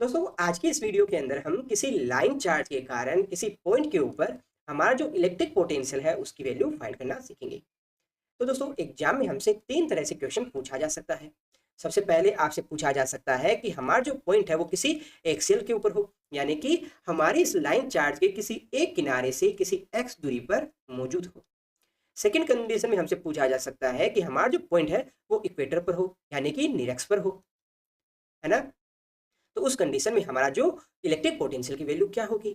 दोस्तों आज की इस वीडियो के अंदर हम किसी लाइन चार्ज के कारण किसी पॉइंट के ऊपर हमारा जो इलेक्ट्रिक पोटेंशियल है उसकी वैल्यू फाइंड करना सीखेंगे। तो दोस्तों एग्जाम में हमसे तीन तरह से क्वेश्चन पूछा जा सकता है। सबसे पहले आपसे पूछा जा सकता है कि हमारा जो पॉइंट है वो किसी एक्सियल के ऊपर हो, यानी कि हमारी इस लाइन चार्ज के किसी एक किनारे से किसी एक्स दूरी पर मौजूद हो। सेकंड कंडीशन में हमसे पूछा जा सकता है कि हमारा जो पॉइंट है वो इक्वेटर पर हो, यानी कि निरक्ष पर हो, है ना। तो उस कंडीशन में हमारा जो इलेक्ट्रिक पोटेंशियल की वैल्यू क्या होगी।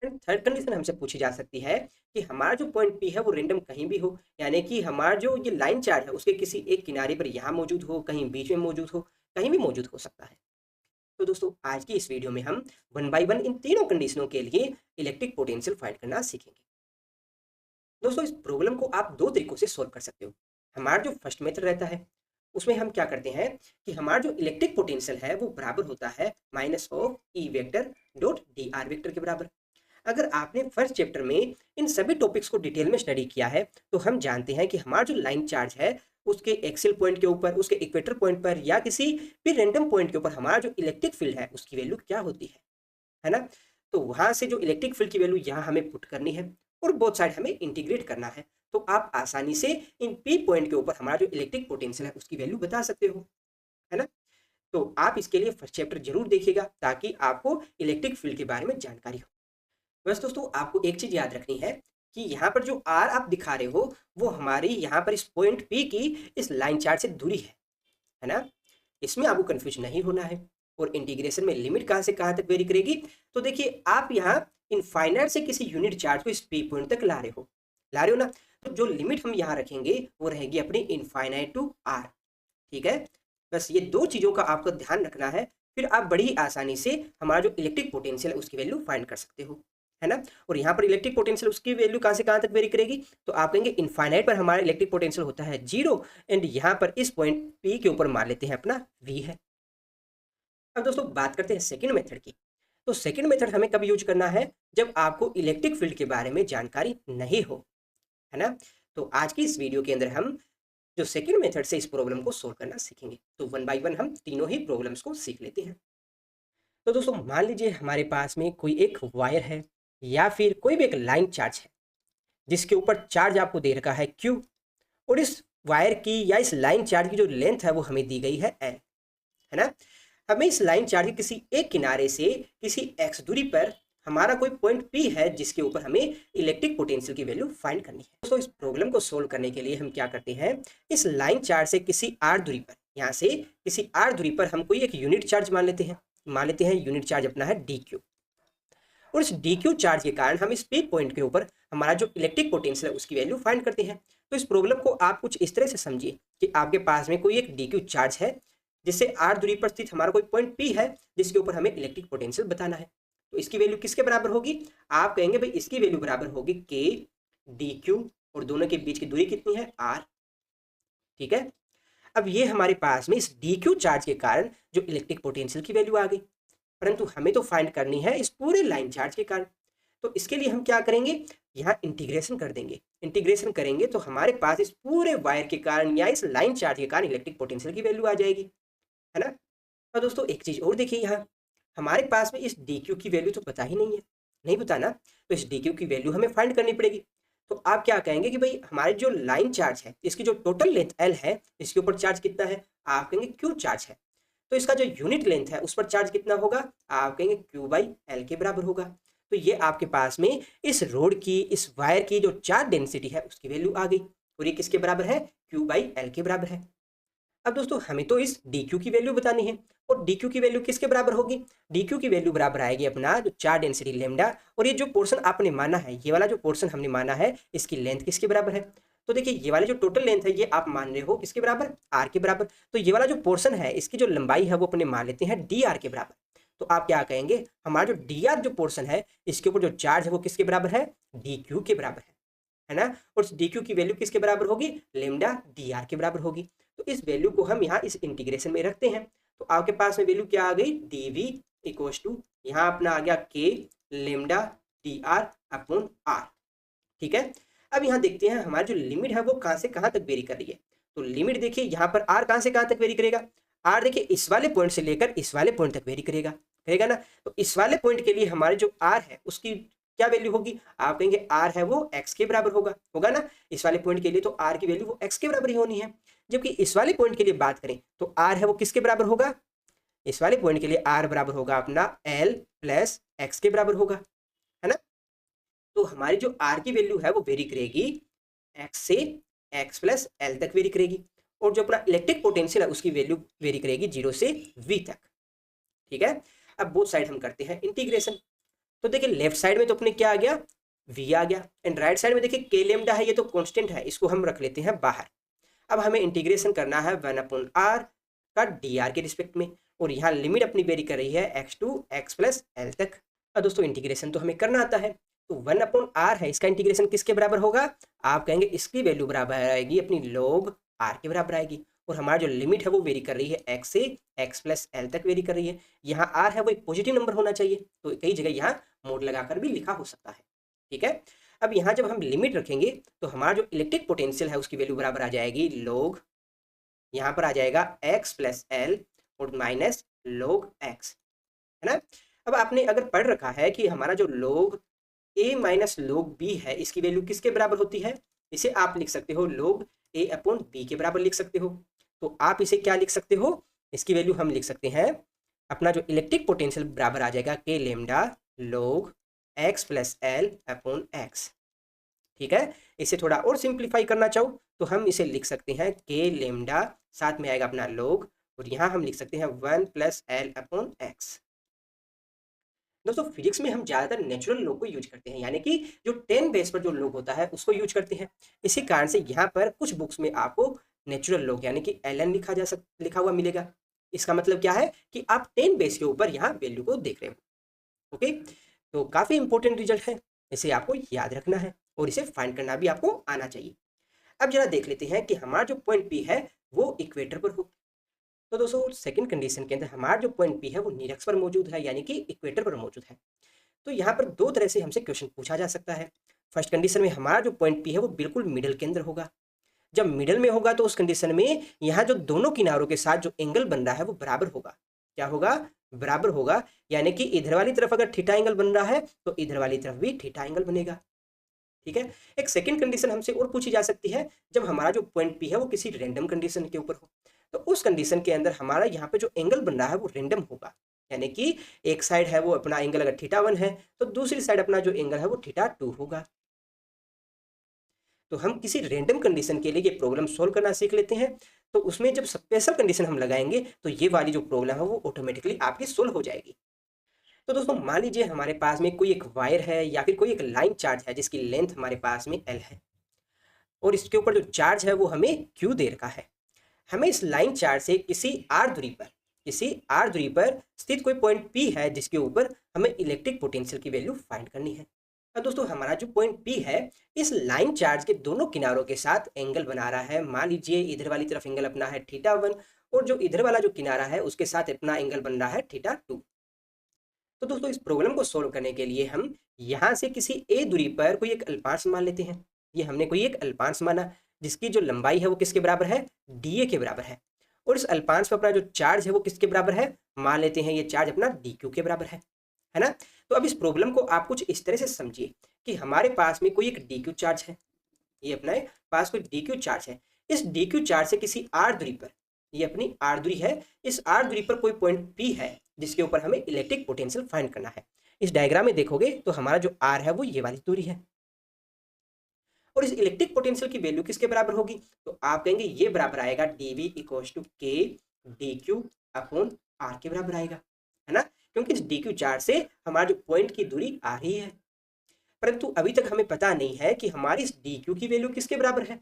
थर्ड कंडीशन हमसे पूछी जा सकती है कि हमारा जो पॉइंट पी है वो रेंडम कहीं भी हो, यानी कि हमारा जो ये लाइन चार्ज है उसके किसी एक किनारे पर यहाँ मौजूद हो, कहीं बीच में मौजूद हो, कहीं भी मौजूद हो सकता है। तो दोस्तों आज की इस वीडियो में हम वन बाय वन इन तीनों कंडीशनों के लिए इलेक्ट्रिक पोटेंशियल फाइंड करना सीखेंगे। दोस्तों इस प्रॉब्लम को आप दो तरीकों से सोल्व कर सकते हो। हमारा जो फर्स्ट मेथड रहता है उसमें हम क्या करते हैं कि हमारा जो इलेक्ट्रिक पोटेंशियल है वो बराबर होता है minus of E vector dot D R vector के बराबर। अगर आपने फर्स्ट चैप्टर में इन सभी टॉपिक्स को डिटेल में स्टडी किया है तो हम जानते हैं कि हमारा जो लाइन चार्ज है उसके एक्सियल पॉइंट के ऊपर, उसके इक्वेटर पॉइंट पर या किसी भी रैंडम पॉइंट के ऊपर हमारा जो इलेक्ट्रिक फील्ड है उसकी वैल्यू क्या होती है ना। तो वहां से जो इलेक्ट्रिक फील्ड की वैल्यू यहाँ हमें पुट करनी है और बोथ साइड हमें इंटीग्रेट करना है। तो आप आसानी से इन पी पॉइंट के ऊपर हमारा जो इलेक्ट्रिक पोटेंशियल है उसकी वैल्यू बता सकते हो, है ना। तो आप इसके लिए फर्स्ट चैप्टर जरूर देखिएगा ताकि आपको इलेक्ट्रिक फील्ड के बारे में जानकारी हो। बस दोस्तों आपको एक चीज याद रखनी है कि यहाँ पर जो आर आप दिखा रहे हो वो हमारी यहाँ पर इस पॉइंट पी की इस लाइन चार्ज से दूरी है ना। इसमें आपको कंफ्यूज नहीं होना है। और इंटीग्रेशन में लिमिट कहाँ से कहाँ तक वेरी करेगी, तो देखिए आप यहाँ इनफाइनाइट से किसी यूनिट चार्ज को इस पी पॉइंट तक ला रहे हो ना। तो जो लिमिट हम यहाँ रखेंगे वो रहेगी अपनी इनफाइनाइट टू आर, ठीक है। बस ये दो चीज़ों का आपको ध्यान रखना है, फिर आप बड़ी आसानी से हमारा जो इलेक्ट्रिक पोटेंशियल है उसकी वैल्यू फाइंड कर सकते हो, है ना। और यहाँ पर इलेक्ट्रिक पोटेंशियल उसकी वैल्यू कहाँ से कहाँ तक वेरी करेगी, तो आप कहेंगे इनफाइनाइट पर हमारा इलेक्ट्रिक पोटेंशियल होता है 0 एंड यहाँ पर इस पॉइंट पी के ऊपर मान लेते हैं अपना वी है। अब दोस्तों बात करते हैं सेकंड मेथड की। तो सेकंड मेथड हमें कब यूज करना है, जब आपको इलेक्ट्रिक फील्ड के बारे में जानकारी नहीं हो, है ना। तो आज की इस वीडियो के अंदर हम जो सेकंड मेथड से इस प्रॉब्लम को सोल्व करना सीखेंगे। तो वन बाय वन हम तीनों ही प्रॉब्लम्स को सीख लेते हैं। तो दोस्तों मान लीजिए हमारे पास में कोई एक वायर है या फिर कोई भी एक लाइन चार्ज है जिसके ऊपर चार्ज आपको दे रखा है क्यू, और इस वायर की या इस लाइन चार्ज की जो लेंथ है वो हमें दी गई है एल, है ना। हमें इस लाइन चार्ज के किसी एक किनारे से किसी एक्स दूरी पर हमारा कोई पॉइंट पी है जिसके ऊपर हमें इलेक्ट्रिक पोटेंशियल की वैल्यू फाइंड करनी है। दोस्तों इस प्रॉब्लम को सोल्व करने के लिए हम क्या करते हैं, इस लाइन चार्ज से किसी आर दूरी पर, यहाँ से किसी आर दूरी पर हम कोई एक यूनिट चार्ज मान लेते हैं यूनिट चार्ज अपना है डी क्यू। और इस डी क्यू चार्ज के कारण हम इस पी पॉइंट के ऊपर हमारा जो इलेक्ट्रिक पोटेंशियल है उसकी वैल्यू फाइंड करते हैं। तो इस प्रॉब्लम को आप कुछ इस तरह से समझिए कि आपके पास में कोई एक डी क्यू चार्ज है जिससे आर दूरी पर स्थित हमारा कोई पॉइंट पी है जिसके ऊपर हमें इलेक्ट्रिक पोटेंशियल बताना है। तो इसकी वैल्यू किसके बराबर होगी, आप कहेंगे भाई इसकी वैल्यू बराबर होगी के डी क्यू, और दोनों के बीच की दूरी कितनी है आर, ठीक है। अब ये हमारे पास में इस डी क्यू चार्ज के कारण जो इलेक्ट्रिक पोटेंशियल की वैल्यू आ गई, परंतु हमें तो फाइंड करनी है इस पूरे लाइन चार्ज के कारण। तो इसके लिए हम क्या करेंगे, यहाँ इंटीग्रेशन कर देंगे। इंटीग्रेशन करेंगे तो हमारे पास इस पूरे वायर के कारण या इस लाइन चार्ज के कारण इलेक्ट्रिक पोटेंशियल की वैल्यू आ जाएगी, है ना। और दोस्तों एक चीज और देखिए, यहाँ हमारे पास में इस डी क्यू की वैल्यू तो पता ही नहीं है, नहीं पता ना। तो इस डी क्यू की वैल्यू हमें फाइंड करनी पड़ेगी। तो आप क्या कहेंगे कि भाई हमारी जो लाइन चार्ज है इसकी जो टोटल लेंथ एल है, इसके ऊपर चार्ज कितना है, आप कहेंगे क्यू चार्ज है। तो इसका जो यूनिट लेंथ है उस पर चार्ज कितना होगा, आप कहेंगे क्यू बाई एल के बराबर होगा। तो ये आपके पास में इस रोड की, इस वायर की जो चार्ज डेंसिटी है उसकी वैल्यू आ गई, और ये किसके बराबर है, क्यू बाई एल के बराबर है। अब दोस्तों हमें तो इस डी क्यू की वैल्यू बतानी है, और डी क्यू की वैल्यू किसके बराबर होगी, डी क्यू की वैल्यू बराबर आएगी अपना जो चार्ज डेंसिटी लेमडा, और ये जो पोर्शन आपने माना है, ये वाला जो पोर्शन हमने माना है इसकी लेंथ किसके बराबर है। तो देखिए ये वाली जो टोटल लेंथ है ये आप मान रहे हो किसके बराबर, आर के बराबर। तो ये वाला जो पोर्शन है इसकी जो लंबाई है वो अपने मान लेते हैं डी आर के बराबर। तो आप क्या कहेंगे, हमारा जो डी आर जो पोर्शन है इसके ऊपर जो चार्ज है वो किसके बराबर है, डी क्यू के बराबर है ना। और डी क्यू की वैल्यू किसके बराबर होगी, लेमडा डी आर के बराबर होगी। तो इस वैल्यू को हम यहाँ इस इंटीग्रेशन में रखते हैं। तो आपके पास में वैल्यू क्या आ गई, डी वी इक्वल टू यहाँ अपना आ गया के lambda d r upon r, ठीक है। अब यहाँ देखते हैं हमारी जो लिमिट है वो कहाँ से कहाँ तक वेरी कर रही है। तो लिमिट देखिए यहाँ पर आर कहाँ से कहाँ तक वेरी करेगा, आर देखिए इस वाले पॉइंट से लेकर इस वाले पॉइंट तक वेरी करेगा, कहेगा ना। तो इस वाले पॉइंट के लिए हमारे जो आर है उसकी क्या वैल्यू होगी, आप कहेंगे आर है वो एक्स के बराबर होगा ना। इस वाले पॉइंट के लिए तो आर की वैल्यू वो एक्स के बराबर ही होनी है। जबकि इस वाले पॉइंट के लिए बात करें तो आर है वो किसके बराबर होगा, इस वाले पॉइंट के लिए आर बराबर होगा अपना एल प्लस एक्स के बराबर होगा, है ना। तो हमारी जो आर की वैल्यू है वो वेरी करेगी एक्स से एक्स प्लस एल तक वेरी करेगी, और जो अपना इलेक्ट्रिक पोटेंशियल है उसकी वैल्यू वेरी करेगी 0 से v तक। ठीक है, अब बोथ साइड हम करते हैं इंटीग्रेशन। तो देखिए लेफ्ट साइड में तो अपने क्या आ गया, v आ गया, एंड राइट साइड में देखिए के लेमडा है, ये तो कांस्टेंट है, इसको हम रख लेते हैं बाहर। अब हमें इंटीग्रेशन करना है 1/r का dr के रिस्पेक्ट में, और यहाँ लिमिट अपनी वेरी कर रही है x to x plus L तक। अब दोस्तों इंटीग्रेशन तो हमें करना आता है, तो 1/r है, इसका इंटीग्रेशन किसके बराबर होगा, आप कहेंगे इसकी वैल्यू बराबर आएगी अपनी log r के बराबर आएगी, और हमारा जो लिमिट है वो वेरी कर रही है x से x प्लस एल तक वेरी कर रही है। यहाँ r है वो एक पॉजिटिव नंबर होना चाहिए, तो कई जगह यहाँ मोड लगाकर भी लिखा हो सकता है। ठीक है, अब यहाँ जब हम लिमिट रखेंगे तो हमारा जो इलेक्ट्रिक पोटेंशियल है उसकी वैल्यू बराबर आ जाएगी log, यहाँ पर आ जाएगा x प्लस एल और माइनस log x, है ना। अब आपने अगर पढ़ रखा है कि हमारा जो log a minus log b है इसकी वैल्यू किसके बराबर होती है, इसे आप लिख सकते हो log a अपॉन b के बराबर लिख सकते हो। तो आप इसे क्या लिख सकते हो, इसकी वैल्यू हम लिख सकते हैं अपना जो इलेक्ट्रिक पोटेंशियल बराबर आ जाएगा k lambda log x plus L upon x। ठीक है, इसे थोड़ा और सिंप्लीफाई करना चाहो तो हम इसे लिख सकते हैं k लेमडा, साथ में आएगा अपना log, और यहाँ हम लिख सकते हैं 1 प्लस एल अपॉन एक्स। दोस्तों फिजिक्स में हम ज़्यादातर नेचुरल लॉ को यूज करते हैं, यानी कि जो 10 बेस पर जो लॉ होता है उसको यूज करते हैं। इसी कारण से यहाँ पर कुछ बुक्स में आपको नेचुरल लॉ यानी कि ln लिखा हुआ मिलेगा। इसका मतलब क्या है कि आप 10 बेस के ऊपर यहाँ वैल्यू को देख रहे हो। ओके, तो काफ़ी इंपॉर्टेंट रिजल्ट है, इसे आपको याद रखना है और इसे फाइंड करना भी आपको आना चाहिए। अब जरा देख लेते हैं कि हमारा जो पॉइंट पी है वो इक्वेटर पर हो। तो दोस्तों सेकंड कंडीशन के अंदर हमारा जो पॉइंट पी है वो निरक्ष पर मौजूद है, यानी कि इक्वेटर पर मौजूद है। तो यहाँ पर दो तरह से हमसे क्वेश्चन पूछा जा सकता है। फर्स्ट कंडीशन में हमारा जो पॉइंट पी है वो बिल्कुल मिडल के अंदर होगा। जब मिडल में होगा तो उस कंडीशन में यहाँ जो दोनों किनारों के साथ जो एंगल बन रहा है वो बराबर होगा। क्या होगा, बराबर होगा, यानी कि इधर वाली तरफ अगर थीटा एंगल बन रहा है तो इधर वाली तरफ भी थीटा एंगल बनेगा। ठीक है, एक सेकंड कंडीशन हमसे और पूछी जा सकती है, जब हमारा जो पॉइंट पी है वो किसी रैंडम कंडीशन के ऊपर हो, तो उस कंडीशन के अंदर हमारा यहाँ पे जो एंगल बन रहा है वो रैंडम होगा। यानी कि एक साइड है वो अपना एंगल अगर थीटा 1 है तो दूसरी साइड अपना जो एंगल है वो थीटा 2 होगा। तो हम किसी रैंडम कंडीशन के लिए ये प्रॉब्लम सोल्व करना सीख लेते हैं, तो उसमें जब स्पेशल कंडीशन हम लगाएंगे तो ये वाली जो प्रॉब्लम है वो ऑटोमेटिकली आपकी सोल्व हो जाएगी। तो दोस्तों मान लीजिए हमारे पास में कोई एक वायर है या फिर कोई एक लाइन चार्ज है जिसकी लेंथ हमारे पास में एल है, और इसके ऊपर जो चार्ज है वो हमें क्यू दे रखा है। हमें इस लाइन चार्ज से किसी आर दूरी पर स्थित कोई पॉइंट पी है जिसके ऊपर हमें इलेक्ट्रिक पोटेंशियल की वैल्यू फाइंड करनी है। अब दोस्तों हमारा जो पॉइंट पी है इस लाइन चार्ज के दोनों किनारों के साथ एंगल बना रहा है। मान लीजिए इधर वाली तरफ एंगल अपना है थीटा 1, और जो इधर वाला जो किनारा है उसके साथ अपना एंगल बन रहा है थीटा 2। तो दोस्तों इस प्रॉब्लम को सोल्व करने के लिए हम यहाँ से किसी ए दूरी पर कोई एक अल्पांश मान लेते हैं। ये हमने कोई एक अल्पांश माना जिसकी जो लंबाई है वो किसके बराबर है, डी ए के बराबर है, और इस अल्पांश पर अपना जो चार्ज है वो किसके बराबर है, मान लेते हैं ये चार्ज अपना डी क्यू के बराबर है ना। तो अब इस प्रॉब्लम को आप कुछ इस तरह से समझिए कि हमारे पास में कोई एक डी क्यू चार्ज है, ये अपने पास कोई डी क्यू चार्ज है। इस डी क्यू चार्ज से किसी आर दूरी पर, ये अपनी आर दूरी है, इस आर दूरी पर कोई पॉइंट पी है जिसके ऊपर हमें इलेक्ट्रिक पोटेंशियल फाइंड करना है। इस डायग्राम में देखोगे तो हमारा जो आर है वो ये वाली दूरी है, और इस इलेक्ट्रिक पोटेंशियल की वैल्यू किसके बराबर होगी, तो आप कहेंगे ये बराबर आएगा dV इक्वल्स टू के डी क्यू अपॉन आर के बराबर आएगा, है ना, क्योंकि इस डी क्यू चार्ज से हमारा जो पॉइंट की दूरी आ रही है। परंतु अभी तक हमें पता नहीं है कि हमारी इस डी क्यू की वैल्यू किसके बराबर है,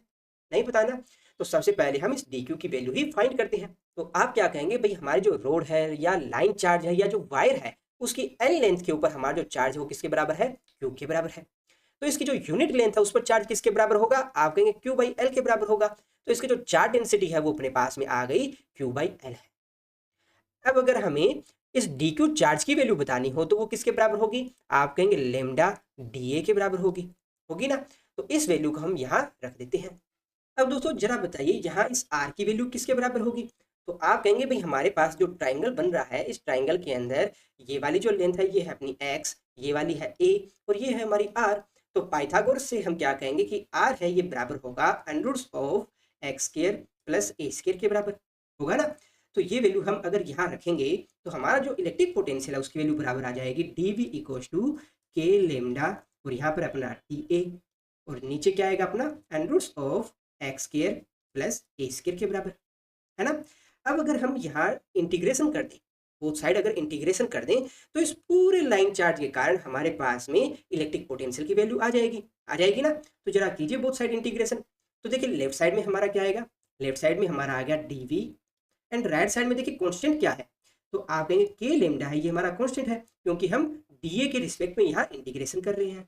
नहीं पता ना। तो सबसे पहले हम इस डी क्यू की वैल्यू ही फाइंड करते हैं। तो आप क्या कहेंगे, भाई हमारी जो रोड है या लाइन चार्ज है या जो वायर है उसकी एल लेंथ के ऊपर हमारा जो चार्ज है वो किसके बराबर है, क्यू के बराबर है। तो इसकी जो यूनिट लेंथ है उस पर चार्ज किसके बराबर होगा, आप कहेंगे क्यू बाई एल के बराबर होगा। तो इसकी जो चार्ज डेंसिटी है वो अपने पास में आ गई क्यू बाई एल है। अब अगर हमें इस डी क्यू चार्ज की वैल्यू बतानी हो तो वो किसके बराबर होगी, आप कहेंगे लेमडा डी ए के बराबर होगी ना। तो इस वैल्यू को हम यहाँ रख देते हैं। अब दोस्तों जरा बताइए यहाँ इस आर की वैल्यू किसके बराबर होगी, तो आप कहेंगे भाई हमारे पास जो ट्राइंगल बन रहा है, इस ट्राइंगल के अंदर ये वाली जो लेंथ है ये है अपनी x, ये वाली है a और ये है हमारी r। तो पाइथागोरस से हम क्या कहेंगे कि r है ये बराबर होगा under of x square plus A square के बराबर होगा ना। तो ये वैल्यू हम अगर यहाँ रखेंगे तो हमारा जो इलेक्ट्रिक पोटेंशियल है उसकी वैल्यू बराबर आ जाएगी dv इक्वल्स टू के लेमडा और यहाँ पर अपना TA और नीचे क्या आएगा अपना under of x square plus A square के बराबर, है ना। अब अगर हम यहाँ इंटीग्रेशन कर दें, बोथ साइड अगर इंटीग्रेशन कर दें तो इस पूरे लाइन चार्ज के कारण हमारे पास में इलेक्ट्रिक पोटेंशियल की वैल्यू आ जाएगी ना। तो जरा कीजिए बोथ साइड इंटीग्रेशन। तो देखिए लेफ्ट साइड में हमारा क्या आएगा, लेफ्ट साइड में हमारा आ गया dv एंड राइट साइड में देखिए कांस्टेंट क्या है, तो आप कहेंगे के लेमडा है, ये हमारा कांस्टेंट है क्योंकि हम dA के रिस्पेक्ट में यहाँ इंटीग्रेशन कर रहे हैं।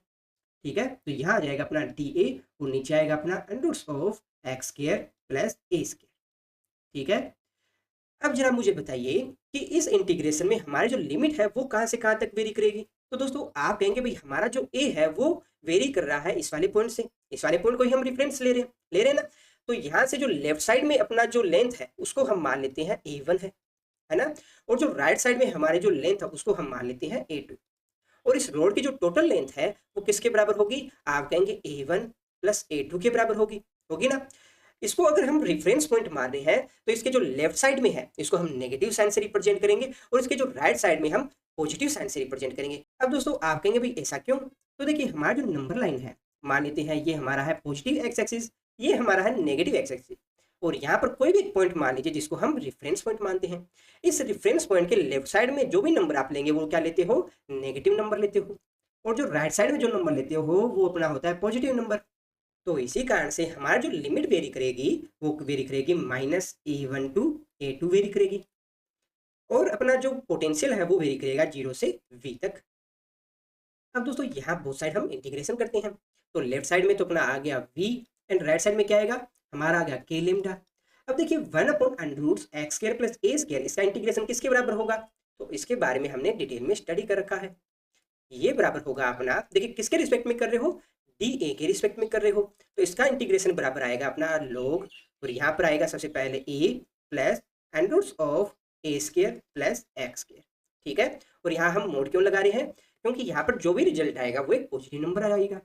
ठीक है, तो यहाँ आ जाएगा अपना dA और नीचे आएगा अपना under of x square plus A square. ठीक है, अब जरा मुझे बताइए कि इस इंटीग्रेशन में हमारी जो लिमिट है वो कहाँ से कहाँ तक वेरी करेगी। तो दोस्तों आप कहेंगे भाई हमारा जो a है वो वेरी कर रहा है इस वाले पॉइंट से, इस वाले पॉइंट को ही हम रेफरेंस ले रहे हैं ना। तो यहाँ से जो लेफ्ट साइड में अपना जो लेंथ है उसको हम मान लेते हैं a1 है ना, और जो राइट साइड में हमारे जो लेंथ है उसको हम मान लेते हैं a2। और इस रोड की जो टोटल लेंथ है वो किसके बराबर होगी, आप कहेंगे a1 प्लस a2 के बराबर होगी ना। इसको अगर हम रेफरेंस पॉइंट मान रहे हैं तो इसके जो लेफ्ट साइड में है इसको हम नेगेटिव साइन से रिप्रेजेंट करेंगे और इसके जो राइट साइड में हम पॉजिटिव साइन से रिप्रेजेंट करेंगे। अब दोस्तों आप कहेंगे भाई ऐसा क्यों, तो देखिए हमारा जो नंबर लाइन है मान लेते हैं ये हमारा है पॉजिटिव एक्स एक्सिस, ये हमारा है नेगेटिव एक्स एक्सिस, और यहाँ पर कोई भी एक पॉइंट मान लीजिए जिसको हम रेफरेंस पॉइंट मानते हैं। इस रेफरेंस पॉइंट के लेफ्ट साइड में जो भी नंबर आप लेंगे वो क्या लेते हो, नेगेटिव नंबर लेते हो, और जो राइट साइड में जो नंबर लेते हो वो अपना होता है पॉजिटिव नंबर। तो इसी कारण से हमारा जो लिमिट वेरी करेगी वो वेरी करेगी -a1 टू a2 वेरी करेगी, और अपना जो पोटेंशियल है वो वेरी करेगा 0 से v तक। अब दोस्तों यहाँ बोथ साइड हम इंटीग्रेशन करते हैं, तो लेफ्ट साइड में तो अपना आ गया v एंड राइट साइड में क्या आएगा, हमारा आ गया k लेमडा। अब देखिए 1/√x² प्लस a², इसका इंटीग्रेशन किसके बराबर होगा, तो इसके बारे में हमने डिटेल में स्टडी कर रखा है। ये बराबर होगा अपना, देखिए किसके रिस्पेक्ट में कर रहे हो, dA के रिस्पेक्ट में कर रहे हो, तो इसका इंटीग्रेशन बराबर आएगा अपना log, और यहाँ पर आएगा सबसे पहले a plus under of a² plus x²। ठीक है, और यहाँ हम मोड क्यों लगा रहे हैं, क्योंकि यहाँ पर जो भी रिजल्ट आएगा वो एक पॉजिटिव नंबर आएगा।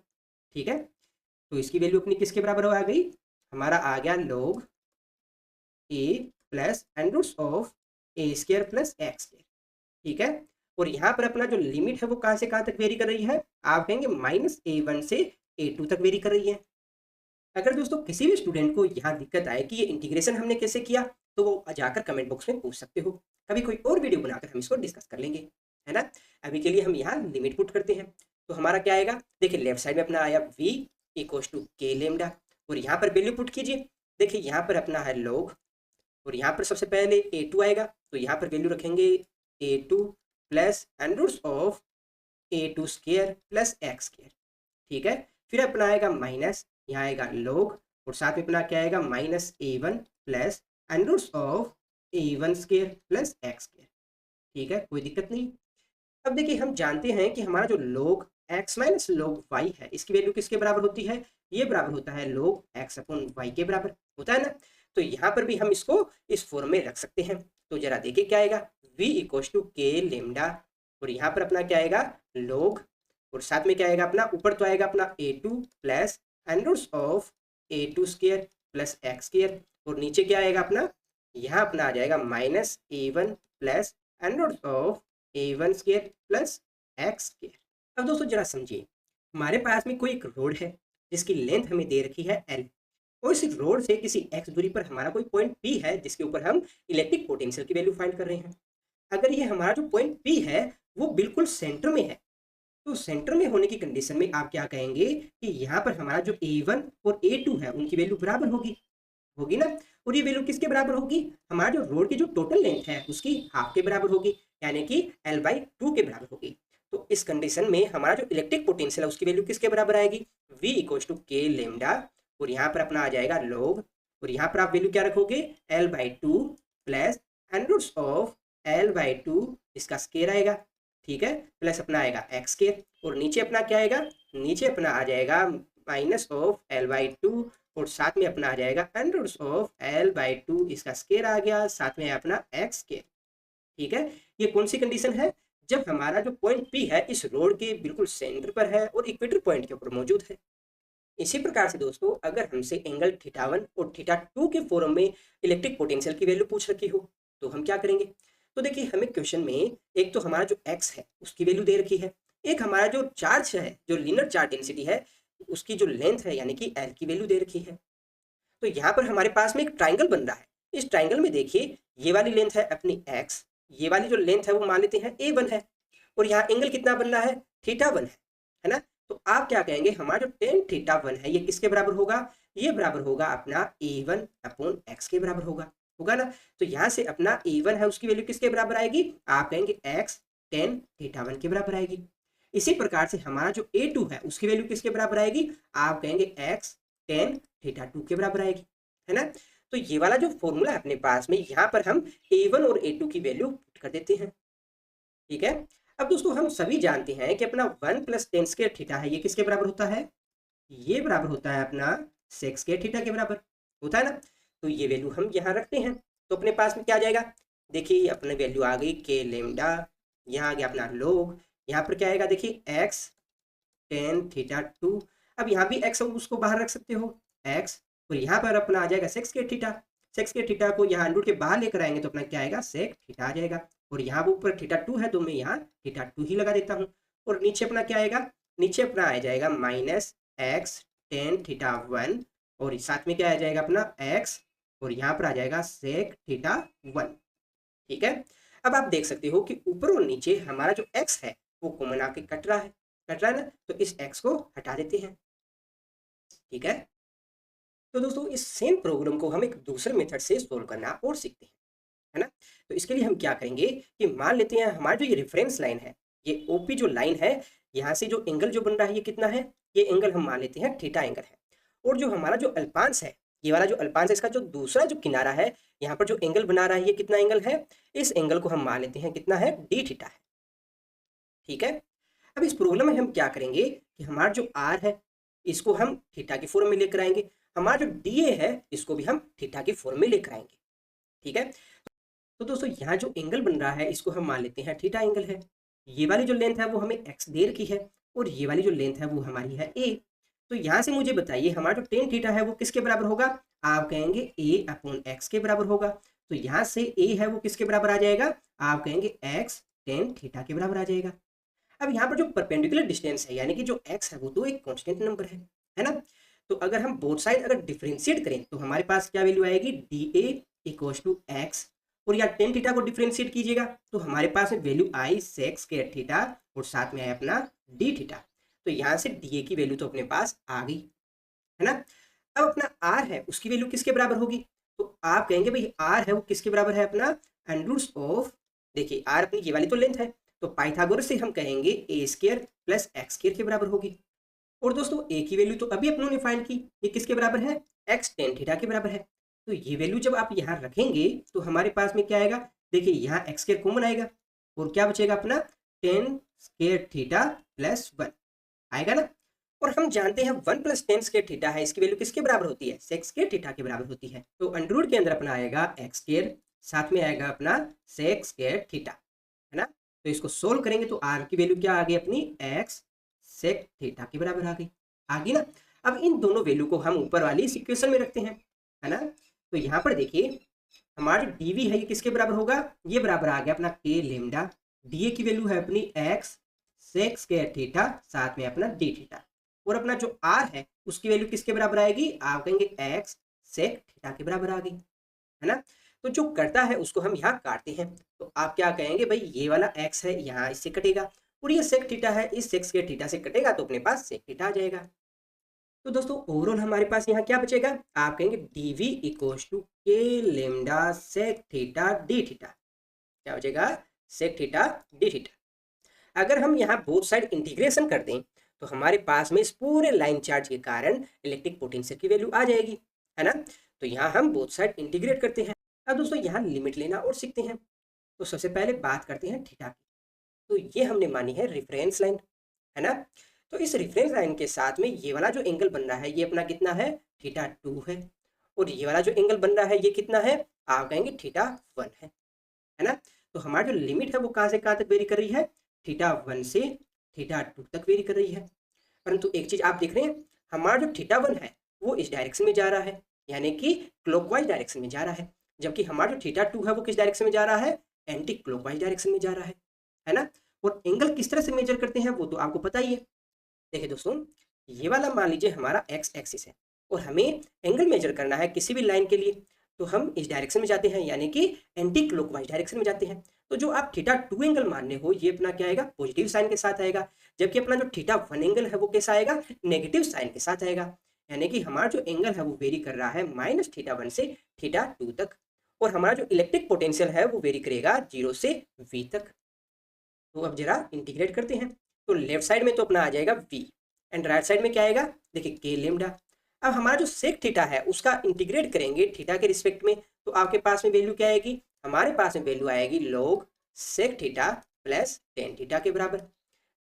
ठीक है, तो इसकी वैल्यू अपनी किसके बराबर आ गई, हमारा आ गया log a plus under of a² plus x²। ठीक है, और यहाँ पर अपना जो लिमिट है वो कहाँ से कहाँ तक वेरी कर रही है, आप कहेंगे -a1 से a2 तक वेरी कर रही है। अगर दोस्तों किसी भी स्टूडेंट को यहाँ दिक्कत आए कि ये इंटीग्रेशन हमने कैसे किया, तो वो जाकर कमेंट बॉक्स में पूछ सकते हो, कभी कोई और वीडियो बनाकर हम इसको डिस्कस कर लेंगे, है ना। अभी के लिए हम यहाँ लिमिट पुट करते हैं, तो हमारा क्या आएगा, देखिए लेफ्ट साइड में अपना आया v इक्वल्स टू के लेमडा, और यहाँ पर वैल्यू पुट कीजिए। देखिए यहाँ पर अपना है log, और यहाँ पर सबसे पहले a2 आएगा, तो यहाँ पर वैल्यू रखेंगे a2 plus under of a² plus x²। ठीक है, फिर अपना आएगा माइनस, यहाँ आएगा log, और साथ में अपना क्या आएगा -a1 plus under of a1² plus x²। ठीक है, कोई दिक्कत नहीं। अब देखिए हम जानते हैं कि हमारा जो log x minus log y है इसकी वैल्यू किसके बराबर होती है, ये बराबर होता है log x अपॉन y के बराबर होता है ना। तो यहाँ पर भी हम इसको इस फॉर्म में रख सकते हैं। तो जरा देखिए क्या आएगा, v इक्वल्स टू के लेमडा, और यहाँ पर अपना क्या आएगा log, और साथ में क्या आएगा अपना, ऊपर तो आएगा अपना a2 plus under of a² plus x², और नीचे क्या आएगा अपना, यहाँ अपना आ जाएगा -a1 plus under of a1² plus x²। अब दोस्तों जरा समझिए, हमारे पास में कोई एक रोड है जिसकी लेंथ हमें दे रखी है l, और इस रोड से किसी x दूरी पर हमारा कोई पॉइंट P है जिसके ऊपर हम इलेक्ट्रिक पोटेंशियल की वैल्यू फाइंड कर रहे हैं। अगर ये हमारा जो पॉइंट P है वो बिल्कुल सेंटर में है, तो सेंटर में होने की कंडीशन में आप क्या कहेंगे कि यहाँ पर हमारा जो a1 और a2 है उनकी वैल्यू बराबर होगी ना। और ये वैल्यू किसके बराबर होगी, हमारा जो रोड की जो टोटल लेंथ है उसकी हाफ के बराबर होगी, यानी कि l/2 के बराबर होगी। तो इस कंडीशन में हमारा जो इलेक्ट्रिक पोटेंशियल है उसकी वैल्यू किसके बराबर आएगी, v इक्वल्स टू के लेमडा, और यहाँ पर अपना आ जाएगा log, और यहाँ पर आप वैल्यू क्या रखोगे l/2 plus under of l/2 इसका स्क्वायर आएगा। ठीक है, प्लस अपना आएगा x², और नीचे अपना क्या आएगा, नीचे अपना आ जाएगा माइनस ऑफ l/2 और साथ में अपना आ जाएगा अंडर रूट ऑफ L/2 इसका स्क्वायर आ गया, साथ में अपना एक्स स्क्वायर। ठीक है, ये कौन सी कंडीशन है? जब हमारा जो पॉइंट P है इस रोड के बिल्कुल सेंटर पर है और इक्वेटर पॉइंट के ऊपर मौजूद है। इसी प्रकार से दोस्तों अगर हमसे एंगल θ1 और θ2 के फॉर्म में इलेक्ट्रिक पोटेंशियल की वैल्यू पूछ रखी हो तो हम क्या करेंगे? तो देखिए हमें क्वेश्चन में एक तो हमारा जो x है उसकी वैल्यू दे रखी है, एक हमारा जो चार्ज है जो लीनियर चार्ज डेंसिटी है उसकी जो लेंथ है यानी कि L की वैल्यू दे रखी है। तो यहाँ पर हमारे पास में एक ट्राइंगल बन रहा है। इस ट्राइंगल में देखिए ये वाली लेंथ है अपनी x, ये वाली जो लेंथ है वो मान लेते हैं A1 है, और यहाँ एंगल कितना बन रहा है? θ1 है ना। तो आप क्या कहेंगे हमारा जो tan θ1 है ये किसके बराबर होगा? ये बराबर होगा अपना A1/x के बराबर होगा ना। तो यहाँ से अपना A1 है उसकी वैल्यू किसके बराबर आएगी? आप कहेंगे x tan θ1 के बराबर आएगी। इसी प्रकार से हमारा जो A2 है उसकी वैल्यू किसके बराबर आएगी? आप कहेंगे x tan θ2 के बराबर आएगी, है ना। तो ये वाला जो फॉर्मूला है अपने पास में यहाँ पर हम A1 और A2 की वैल्यू पुट कर देते हैं। ठीक है, अब दोस्तों हम सभी जानते हैं कि अपना 1 + tan स्क्वायर थीटा है ये किसके बराबर होता है? ये बराबर होता है अपना sec स्क्वायर थीटा के बराबर होता है ना। तो ये वैल्यू हम यहाँ रखते हैं तो अपने पास में क्या आ जाएगा? देखिए अपने वैल्यू आ गई k लैम्डा, यहाँ आ गया अपना log, यहाँ पर क्या आएगा देखिए x tan θ2। अब यहाँ भी x उसको बाहर रख सकते हो x, और यहाँ पर अपना आ जाएगा sec square theta. sec square theta को यहाँ अंडर के बाहर लेकर आएंगे तो अपना क्या आएगा? sec थीटा आ जाएगा, और यहाँ ऊपर θ2 है तो मैं यहाँ θ2 ही लगा देता हूँ। और नीचे अपना क्या आएगा? नीचे अपना आ जाएगा -x tan θ1, और साथ में क्या आ जाएगा अपना x, और यहाँ पर आ जाएगा sec θ1। ठीक है, अब आप देख सकते हो कि ऊपर और नीचे हमारा जो x है वो कॉमन आके कट रहा है ना। तो इस x को हटा देते हैं। ठीक है, तो दोस्तों इस सेम प्रॉब्लम को हम एक दूसरे मेथड से सोल्व करना और सीखते हैं, है ना। तो इसके लिए हम क्या करेंगे कि मान लेते हैं हमारा जो ये रेफरेंस लाइन है, ये ओपी जो लाइन है, यहाँ से जो एंगल जो बन रहा है ये कितना है? ये एंगल हम मान लेते हैं थीटा एंगल है। और जो हमारा जो अल्पांश है, ये वाला जो अल्पांश है इसका जो दूसरा जो किनारा है यहाँ पर जो एंगल बना रहा है ये कितना एंगल है? इस एंगल को हम मान लेते हैं कितना है? डी थीटा है। ठीक है, अब इस प्रॉब्लम में हम क्या करेंगे कि हमारा जो आर है इसको हम थीटा की फॉर्म में लेकर आएंगे, हमारा जो डी ए है इसको भी हम थीटा की फॉर्म में लेकर आएंगे। ठीक है, तो दोस्तों यहाँ जो एंगल बन रहा है इसको हम मान लेते हैं थीटा एंगल है। ये वाली जो लेंथ है वो हमें एक्स दे रखी है, और ये वाली जो लेंथ है वो हमारी है ए। तो यहाँ से मुझे बताइए हमारा जो टेन थीटा है वो किसके बराबर होगा? आप कहेंगे A/x के बराबर होगा। तो यहाँ से ए है वो किसके बराबर आ जाएगा? आप कहेंगे x tan थीटा के बराबर आ जाएगा। अब यहाँ पर जो परपेंडिकुलर डिस्टेंस है यानी कि जो x है वो तो एक कांस्टेंट नंबर है ना। तो अगर हम बोथ साइड अगर डिफरेंशिएट करें तो हमारे पास क्या वैल्यू आएगी? dA = x, और यहाँ टेन थीटा को डिफरेंशिएट कीजिएगा तो हमारे पास वैल्यू आई sec स्क्वायर थीटा, और साथ में आया अपना डी थीटा। तो यहाँ से dA की वैल्यू तो अपने पास आ गई, है ना। अब अपना r है उसकी वैल्यू किसके बराबर होगी? तो आप कहेंगे भाई r है वो किसके बराबर है? अपना √, देखिए r अपनी ये वाली तो लेंथ है तो पाइथागोरस से हम कहेंगे a² + x² के बराबर होगी। और दोस्तों a की वैल्यू तो अभी अपनों ने फाइंड की, ये किसके बराबर है? x tan थीटा के बराबर है। तो ये वैल्यू जब आप यहाँ रखेंगे तो हमारे पास में क्या आएगा? देखिए यहाँ x² कॉमन आएगा और क्या बचेगा? अपना tan स्क्वायर थीटा + 1 आएगा ना। और हम जानते हैं 1 + tan स्क्वायर थीटा है, इसकी वैल्यू किसके बराबर होती है? sec स्क्वायर थीटा के बराबर होती है। तो अंडर के अंदर अपना आएगा x², साथ में आएगा अपना sec स्क्वायर थीटा, है ना। तो इसको सोल्व करेंगे तो r की वैल्यू क्या आ गई? अपनी x sec थीटा के बराबर आ गई ना। अब इन दोनों वैल्यू को हम ऊपर वाली इस इक्वेशन में रखते हैं, है ना। तो यहाँ पर देखिए हमारा जो dv है ये किसके बराबर होगा? ये बराबर आ गया अपना k लैम्डा, dA की वैल्यू है अपनी x sec स्क्वायर थीटा, साथ में अपना d थीटा, और अपना जो r है उसकी वैल्यू किसके बराबर आएगी? आप कहेंगे x sec थीटा के बराबर आ गई, है ना। तो जो करता है उसको हम यहाँ काटते हैं तो आप क्या कहेंगे? भाई ये वाला x है यहाँ इससे कटेगा, और ये sec थीटा है इस sec स्क्वायर थीटा से कटेगा तो अपने पास sec थीटा आ जाएगा। तो दोस्तों ओवरऑल हमारे पास यहाँ क्या बचेगा? आप कहेंगे dv = k lambda sec theta d theta. क्या बचेगा? sec theta d theta. अगर हम यहाँ बोथ साइड इंटीग्रेशन कर दें तो हमारे पास में इस पूरे लाइन चार्ज के कारण इलेक्ट्रिक पोटेंशियल की वैल्यू आ जाएगी, है ना। तो यहाँ हम बोथ साइड इंटीग्रेट करते हैं। अब दोस्तों यहाँ लिमिट लेना और सीखते हैं। तो सबसे पहले बात करते हैं थीटा की। तो ये हमने मानी है रेफरेंस लाइन, है ना। तो इस रेफरेंस लाइन के साथ में ये वाला जो एंगल बन रहा है ये अपना कितना है, थीटा 2 है। और ये वाला जो एंगल बन रहा है ये कितना है, आप कहेंगे थीटा 1 है ना। तो हमारा जो लिमिट है वो कहाँ से कहाँ तक वेरी कर रही है, थीटा 1 से थीटा 2 तक वेरी कर रही है। परंतु एक चीज आप देख रहे हैं, हमारा जो थीटा 1 है वो इस डायरेक्शन में जा रहा है, यानी कि क्लॉकवाइज डायरेक्शन में जा रहा है, जबकि हमारा जो थीटा 2 है वो किस डायरेक्शन में जा रहा है, एंटी क्लॉकवाइज डायरेक्शन में जा रहा है ना। और एंगल किस तरह से मेजर करते हैं वो तो आपको पता ही है। देखिए दोस्तों, ये वाला मान लीजिए हमारा एक्स एक्सिस है और हमें एंगल मेजर करना है किसी भी लाइन के लिए, तो हम इस डायरेक्शन में जाते हैं, यानी कि एंटी क्लॉकवाइज डायरेक्शन में जाते हैं। तो जो आप थीटा 2 एंगल मान रहे हो ये अपना क्या आएगा, पॉजिटिव साइन के साथ आएगा, जबकि अपना जो थीटा 1 एंगल है वो कैसा आएगा, नेगेटिव साइन के साथ आएगा। यानी कि हमारा जो एंगल है वो वेरी कर रहा है माइनस थीटा 1 से थीटा 2 तक। और हमारा जो इलेक्ट्रिक पोटेंशियल है वो वेरी करेगा 0 से v तक। तो अब जरा इंटीग्रेट करते हैं, तो लेफ्ट साइड में तो अपना आ जाएगा v एंड राइट साइड में क्या आएगा, देखिए के लेमडा। अब हमारा जो सेक थीटा है उसका इंटीग्रेट करेंगे थीटा के रिस्पेक्ट में, तो आपके पास में वैल्यू क्या आएगी, हमारे पास में वैल्यू आएगी log sec theta plus tan theta के बराबर।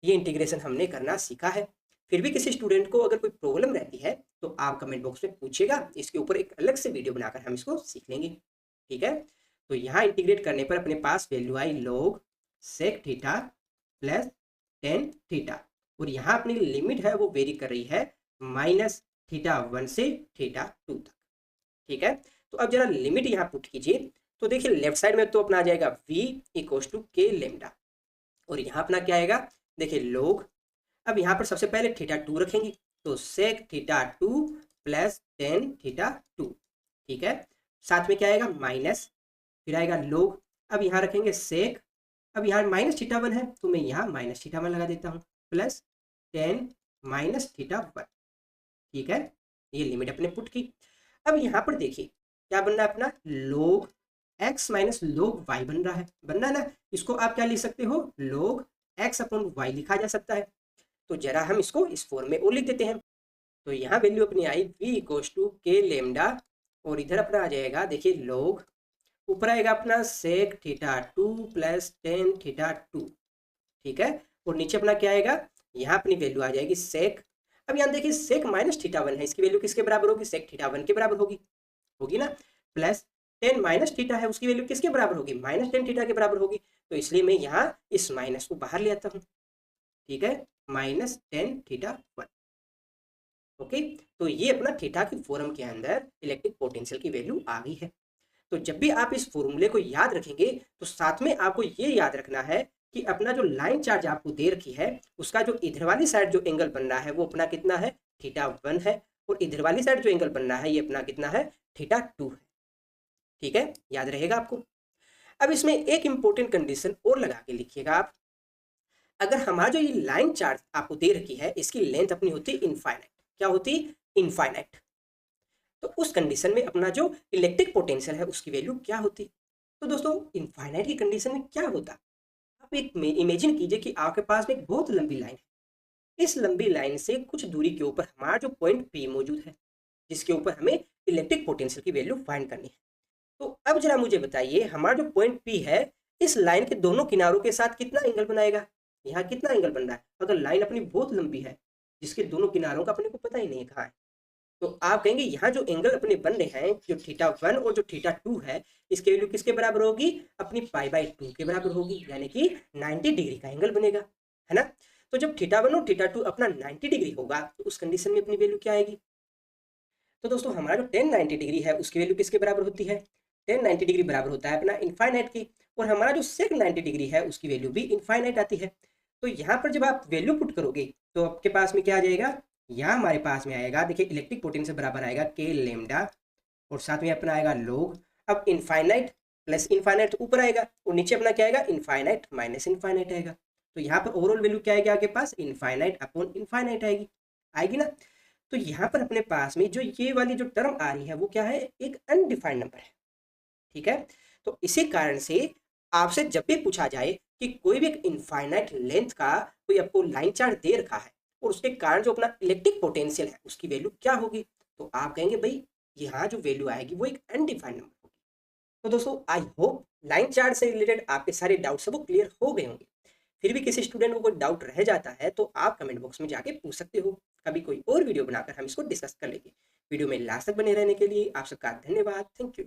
ये इंटीग्रेशन हमने करना सीखा है। फिर भी किसी स्टूडेंट को अगर कोई प्रॉब्लम रहती है तो आप कमेंट बॉक्स में पूछेगा, इसके ऊपर एक अलग से वीडियो बनाकर हम इसको सीख लेंगे, ठीक है। तो यहाँ इंटीग्रेट करने पर अपने पास वैल्यू आई log sec theta plus tan theta, और यहाँ अपनी लिमिट है वो वेरी कर रही है माइनस थीटा 1 से थीटा 2 तक, ठीक है। तो अब जरा लिमिट यहाँ पुट कीजिए, तो देखिए लेफ्ट साइड में तो अपना आ जाएगा v इक्वल्स टू के लेमडा, और यहाँ अपना क्या आएगा, देखिए लोग, अब यहाँ पर सबसे पहले थीटा 2 रखेंगे, तो sec theta 2 plus tan theta 2, ठीक है। साथ में क्या आएगा माइनस, फिर आएगा लोग, अब यहाँ रखेंगे सेक, अब यहाँ माइनस थीटा 1 है तो मैं यहाँ माइनस थीटा 1 लगा देता हूँ, प्लस टेन माइनस थीटा 1, ठीक है। ये लिमिट अपने पुट की। अब यहाँ पर देखिए क्या बन रहा है अपना, log x minus log y बन रहा है, ना। इसको आप क्या लिख सकते हो, log x अपॉन y लिखा जा सकता है। तो जरा हम इसको इस फॉर्म में और लिख देते हैं। तो यहाँ वैल्यू अपनी आई v इक्वल्स टू के लेमडा, और इधर अपना आ जाएगा देखिए log, ऊपर आएगा अपना sec theta 2 plus tan theta 2, ठीक है। और नीचे अपना क्या आएगा, यहाँ अपनी वैल्यू आ जाएगी सेक, अब यहाँ देखिए सेक माइनस थीटा 1 है, इसकी वैल्यू किसके बराबर होगी, सेक थीटा 1 के बराबर होगी, होगी ना। प्लस टेन माइनस थीटा है, उसकी वैल्यू किसके बराबर होगी, माइनस टेन थीटा के बराबर होगी। तो इसलिए मैं यहाँ इस माइनस को बाहर ले आता हूँ, ठीक है, माइनस टेन थीटा 1, ओके। तो ये अपना थीटा की फॉर्म के अंदर इलेक्ट्रिक पोटेंशियल की वैल्यू आ गई है। तो जब भी आप इस फॉर्मूले को याद रखेंगे तो साथ में आपको ये याद रखना है कि अपना जो लाइन चार्ज आपको दे रखी है उसका जो इधर वाली साइड जो एंगल बन रहा है वो अपना कितना है, थीटा 1 है, और इधर वाली साइड जो एंगल बन रहा है ये अपना कितना है, थीटा 2 है, ठीक है, याद रहेगा आपको। अब इसमें एक इंपॉर्टेंट कंडीशन और लगा के लिखिएगा आप, अगर हमारा जो ये लाइन चार्ज आपको दे रखी है इसकी लेंथ अपनी होती इनफाइनाइट, क्या होती, इनफाइनाइट, तो उस कंडीशन में अपना जो इलेक्ट्रिक पोटेंशियल है उसकी वैल्यू क्या होती। तो दोस्तों इनफाइनाइट की कंडीशन में क्या होता, आप एक इमेजिन कीजिए कि आपके पास में एक बहुत लंबी लाइन है, इस लंबी लाइन से कुछ दूरी के ऊपर हमारा जो पॉइंट P मौजूद है जिसके ऊपर हमें इलेक्ट्रिक पोटेंशियल की वैल्यू फाइंड करनी है। तो अब जरा मुझे बताइए हमारा जो पॉइंट P है इस लाइन के दोनों किनारों के साथ कितना एंगल बनाएगा, यहाँ कितना एंगल बन रहा है, अगर लाइन अपनी बहुत लंबी है जिसके दोनों किनारों का अपने को पता ही नहीं है कहाँ है, तो आप कहेंगे यहाँ जो एंगल अपने बन रहे हैं जो थीटा 1 और जो थीटा 2 है इसकी वैल्यू किसके बराबर होगी, अपनी पाई बाई 2 के बराबर होगी, यानी कि 90 डिग्री का एंगल बनेगा, है ना। तो जब थीटा 1 और थीटा 2 अपना 90 डिग्री होगा तो उस कंडीशन में अपनी वैल्यू क्या आएगी। तो दोस्तों हमारा जो 1090 डिग्री है उसकी वैल्यू किसके बराबर होती है, 1090 डिग्री बराबर होता है अपना इनफाइनाइट की, और हमारा जो सेक 90 डिग्री है उसकी वैल्यू भी इनफाइनाइट आती है। तो यहाँ पर जब आप वैल्यू पुट करोगे तो आपके पास में क्या आ जाएगा, यहाँ हमारे पास में आएगा देखिए इलेक्ट्रिक पोटेंशियल बराबर आएगा के लेमडा, और साथ में अपना आएगा लोग, अब इनफाइनाइट प्लस इनफाइनाइट ऊपर आएगा और नीचे अपना क्या आएगा, इनफाइनाइट माइनस इनफाइनाइट आएगा। तो यहाँ पर ओवरऑल वैल्यू क्या आएगी आपके पास, इनफाइनाइट अपॉन इनफाइनाइट आएगी, आएगी ना। तो यहाँ पर अपने पास में जो ये वाली जो टर्म आ रही है वो क्या है, एक अनडिफाइंड नंबर है, ठीक है। तो इसी कारण से आपसे जब भी पूछा जाए कि कोई भी एक इनफाइनाइट लेंथ का कोई आपको लाइन चार्ज दे रखा है और उसके कारण जो अपना इलेक्ट्रिक पोटेंशियल है उसकी वैल्यू क्या होगी, तो आप कहेंगे भाई यहाँ जो वैल्यू आएगी वो एक अनडिफाइंड नंबर होगी। तो दोस्तों आई होप लाइन चार्ज से रिलेटेड आपके सारे डाउट्स सब क्लियर हो गए होंगे। फिर भी किसी स्टूडेंट को कोई डाउट रह जाता है तो आप कमेंट बॉक्स में जाके पूछ सकते हो। कभी कोई और वीडियो बनाकर हम इसको डिस्कस कर लेंगे। वीडियो में लास्ट तक बने रहने के लिए आप सबका धन्यवाद। Thank you.